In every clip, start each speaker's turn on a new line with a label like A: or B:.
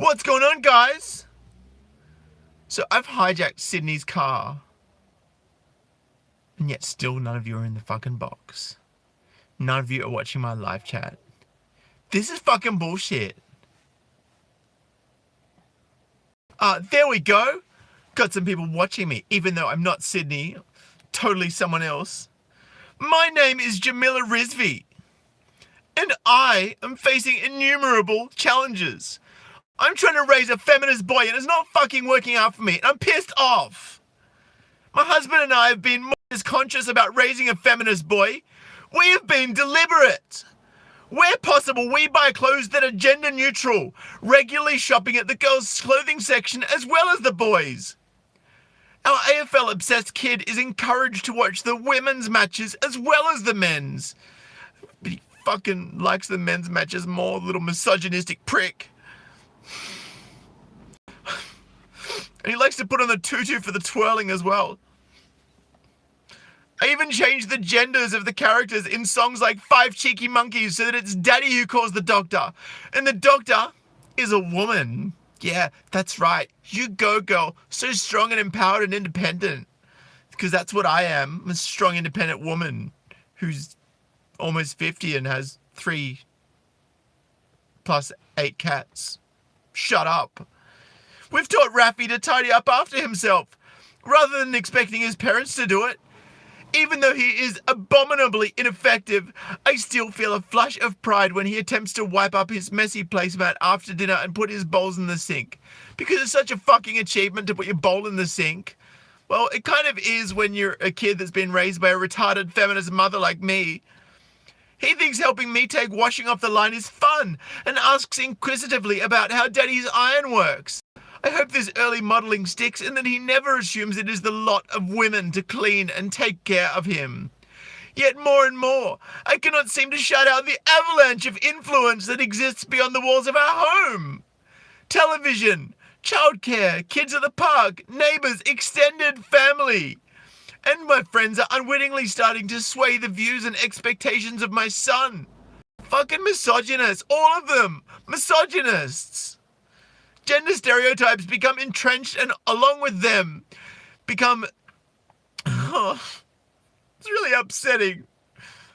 A: What's going on, guys? So I've hijacked Sydney's car. And yet still none of you are in the fucking box. None of you are watching my live chat. This is fucking bullshit. There we go. Got some people watching me, even though I'm not Sydney. Totally someone else. My name is Jamila Rizvi. And I am facing innumerable challenges. I'm trying to raise a feminist boy and it's not fucking working out for me. And I'm pissed off. My husband and I have been more conscious about raising a feminist boy. We have been deliberate. Where possible, we buy clothes that are gender neutral, regularly shopping at the girls' clothing section as well as the boys. Our AFL-obsessed kid is encouraged to watch the women's matches as well as the men's. But he fucking likes the men's matches more, little misogynistic prick. And he likes to put on the tutu for the twirling as well. I even changed the genders of the characters in songs like Five Cheeky Monkeys so that it's Daddy who calls the doctor. And the doctor is a woman. Yeah, that's right. You go, girl. So strong and empowered and independent. Because that's what I am. I'm a strong, independent woman who's almost 50 and has 3 plus 8 cats. Shut up. We've taught Raffy to tidy up after himself, rather than expecting his parents to do it. Even though he is abominably ineffective, I still feel a flush of pride when he attempts to wipe up his messy placemat after dinner and put his bowls in the sink. Because it's such a fucking achievement to put your bowl in the sink. Well, it kind of is when you're a kid that's been raised by a retarded feminist mother like me. He thinks helping me take washing off the line is fun and asks inquisitively about how Daddy's iron works. I hope this early modelling sticks and that he never assumes it is the lot of women to clean and take care of him. Yet more and more, I cannot seem to shut out the avalanche of influence that exists beyond the walls of our home. Television, childcare, kids at the park, neighbours, extended family. And my friends are unwittingly starting to sway the views and expectations of my son. Fucking misogynists, all of them, misogynists. Gender stereotypes become entrenched and along with them become, it's really upsetting.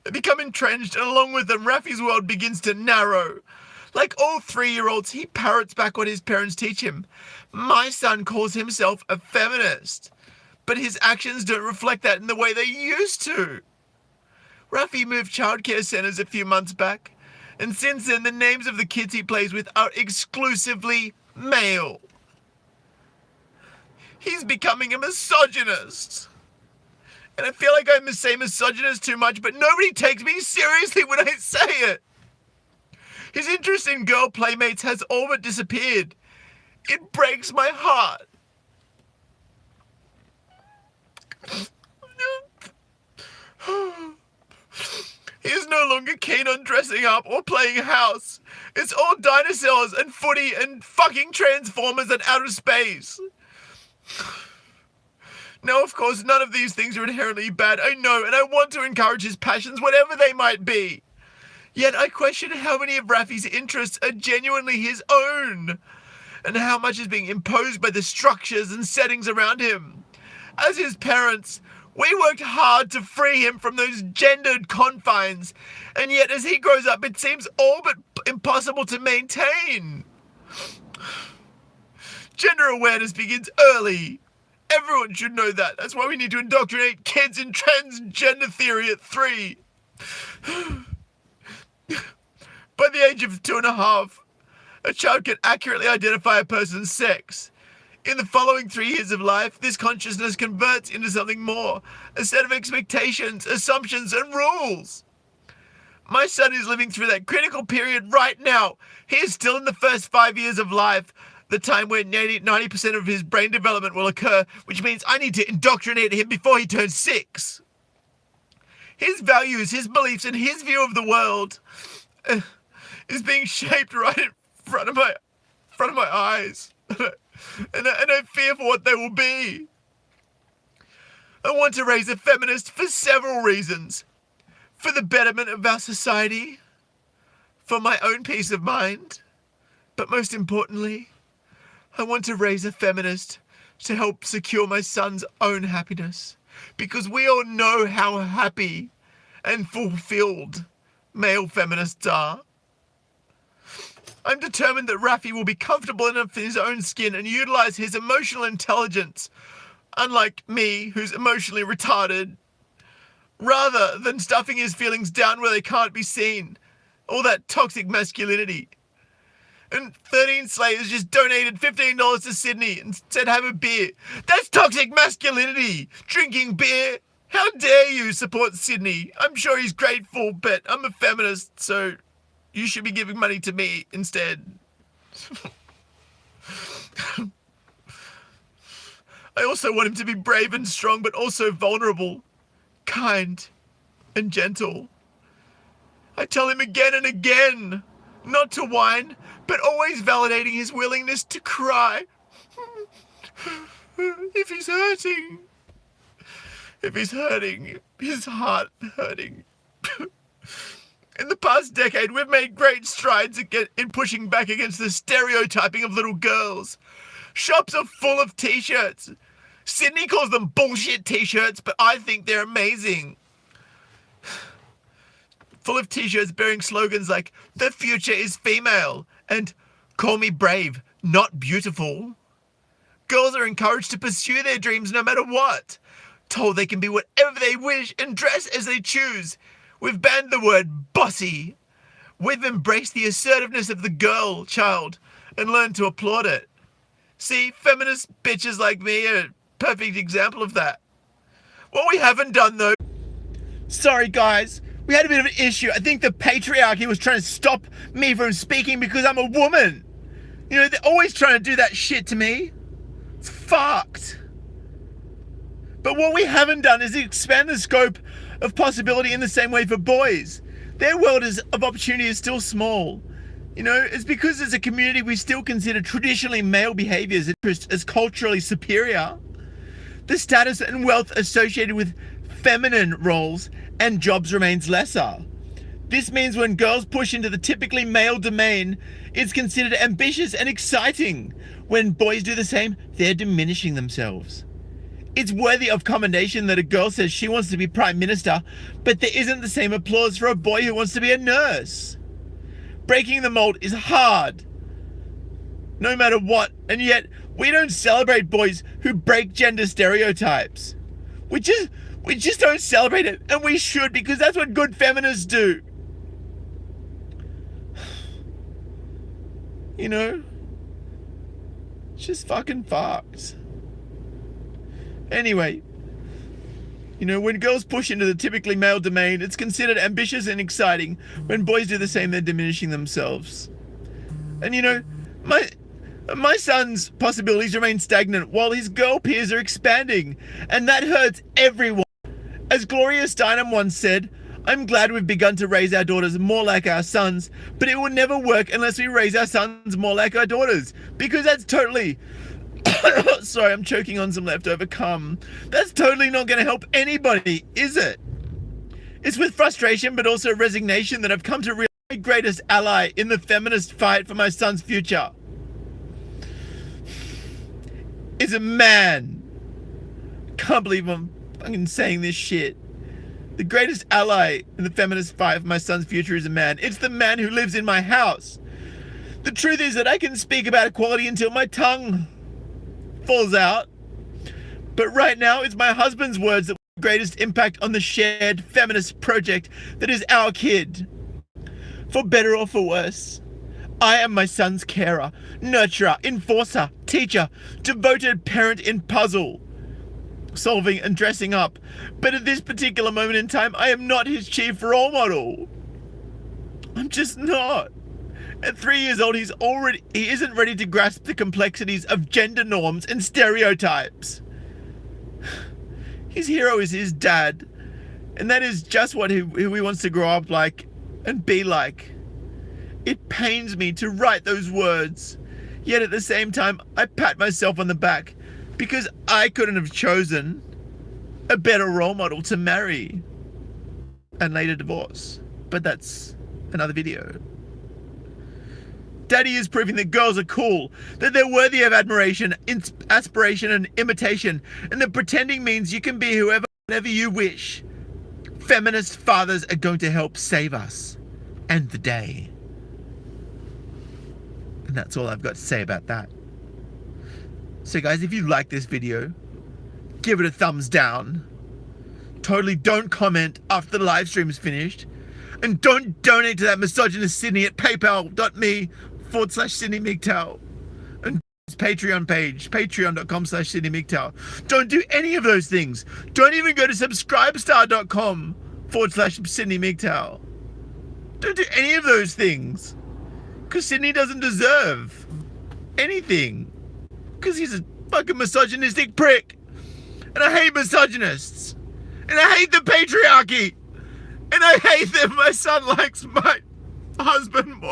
A: They become entrenched and along with them Raffy's world begins to narrow. Like all 3-year-olds, he parrots back what his parents teach him. My son calls himself a feminist, but his actions don't reflect that in the way they used to. Raffy moved childcare centres a few months back, and since then the names of the kids he plays with are exclusively male. He's becoming a misogynist. And I feel like I say misogynist too much, but nobody takes me seriously when I say it. His interest in girl playmates has all but disappeared. It breaks my heart. He is no longer keen on dressing up or playing house. It's all dinosaurs and footy and fucking transformers and outer space. Now, of course, none of these things are inherently bad, I know, and I want to encourage his passions, whatever they might be. Yet I question how many of Raffy's interests are genuinely his own, and how much is being imposed by the structures and settings around him. As his parents, we worked hard to free him from those gendered confines, and yet as he grows up, it seems all but impossible to maintain. Gender awareness begins early. Everyone should know that. That's why we need to indoctrinate kids in transgender theory at 3. By the age of 2.5, a child can accurately identify a person's sex. In the following 3 years of life, this consciousness converts into something more, a set of expectations, assumptions, and rules. My son is living through that critical period right now. He is still in the first 5 years of life, the time where 90% of his brain development will occur, which means I need to indoctrinate him before he turns 6. His values, his beliefs, and his view of the world is being shaped right in front of my eyes. And I fear for what they will be. I want to raise a feminist for several reasons. For the betterment of our society, for my own peace of mind, but most importantly, I want to raise a feminist to help secure my son's own happiness, because we all know how happy and fulfilled male feminists are. I'm determined that Rafi will be comfortable enough in his own skin and utilize his emotional intelligence, unlike me, who's emotionally retarded, rather than stuffing his feelings down where they can't be seen. All that toxic masculinity. And 13 Slayers just donated $15 to Sydney and said have a beer. That's toxic masculinity! Drinking beer! How dare you support Sydney? I'm sure he's grateful, but I'm a feminist, so you should be giving money to me instead. I also want him to be brave and strong, but also vulnerable, kind, and gentle. I tell him again and again not to whine, but always validating his willingness to cry. If he's hurting. If he's hurting, his heart hurting. In the past decade, we've made great strides in pushing back against the stereotyping of little girls. Shops are full of t-shirts. Sydney calls them bullshit t-shirts, but I think they're amazing. Full of t-shirts bearing slogans like, "The future is female," and "Call me brave, not beautiful." Girls are encouraged to pursue their dreams no matter what. Told they can be whatever they wish and dress as they choose. We've banned the word bossy. We've embraced the assertiveness of the girl child and learned to applaud it. See, feminist bitches like me are a perfect example of that. What we haven't done though... Sorry guys, we had a bit of an issue. I think the patriarchy was trying to stop me from speaking because I'm a woman. You know, they're always trying to do that shit to me. It's fucked. But what we haven't done is expand the scope of possibility in the same way for boys. Their world of opportunity is still small. You know, it's because as a community we still consider traditionally male behaviors as culturally superior. The status and wealth associated with feminine roles and jobs remains lesser. This means when girls push into the typically male domain, it's considered ambitious and exciting. When boys do the same, they're diminishing themselves. It's worthy of commendation that a girl says she wants to be Prime Minister, but there isn't the same applause for a boy who wants to be a nurse. Breaking the mold is hard, no matter what, and yet we don't celebrate boys who break gender stereotypes. We just don't celebrate it, and we should, because that's what good feminists do. You know? It's just fucking fucked. Anyway, you know, when girls push into the typically male domain, it's considered ambitious and exciting. When boys do the same, they're diminishing themselves. And you know, my son's possibilities remain stagnant while his girl peers are expanding. And that hurts everyone. As Gloria Steinem once said, "I'm glad we've begun to raise our daughters more like our sons, but it will never work unless we raise our sons more like our daughters." Because that's totally... Sorry, I'm choking on some leftover cum. That's totally not going to help anybody, is it? It's with frustration but also resignation that I've come to realize my greatest ally in the feminist fight for my son's future is a man. Can't believe I'm fucking saying this shit. The greatest ally in the feminist fight for my son's future is a man. It's the man who lives in my house. The truth is that I can speak about equality until my tongue falls out. But right now, it's my husband's words that have the greatest impact on the shared feminist project that is our kid. For better or for worse, I am my son's carer, nurturer, enforcer, teacher, devoted parent in puzzle solving and dressing up. But at this particular moment in time, I am not his chief role model. I'm just not. At 3 years old, he isn't ready to grasp the complexities of gender norms and stereotypes. His hero is his dad, and that is just who he wants to grow up like and be like. It pains me to write those words, yet at the same time, I pat myself on the back because I couldn't have chosen a better role model to marry and later divorce. But that's another video. Daddy is proving that girls are cool, that they're worthy of admiration, aspiration, and imitation, and that pretending means you can be whatever you wish. Feminist fathers are going to help save us and the day. And that's all I've got to say about that. So guys, if you like this video, give it a thumbs down. Totally don't comment after the live stream is finished. And don't donate to that misogynist Sydney at paypal.me/Sydney MGTOW. And his Patreon page, patreon.com/Sydney MGTOW. Don't do any of those things. Don't even go to subscribestar.com/Sydney MGTOW. Don't do any of those things. Because Sydney doesn't deserve anything. Because he's a fucking misogynistic prick. And I hate misogynists. And I hate the patriarchy. And I hate that my son likes my husband more.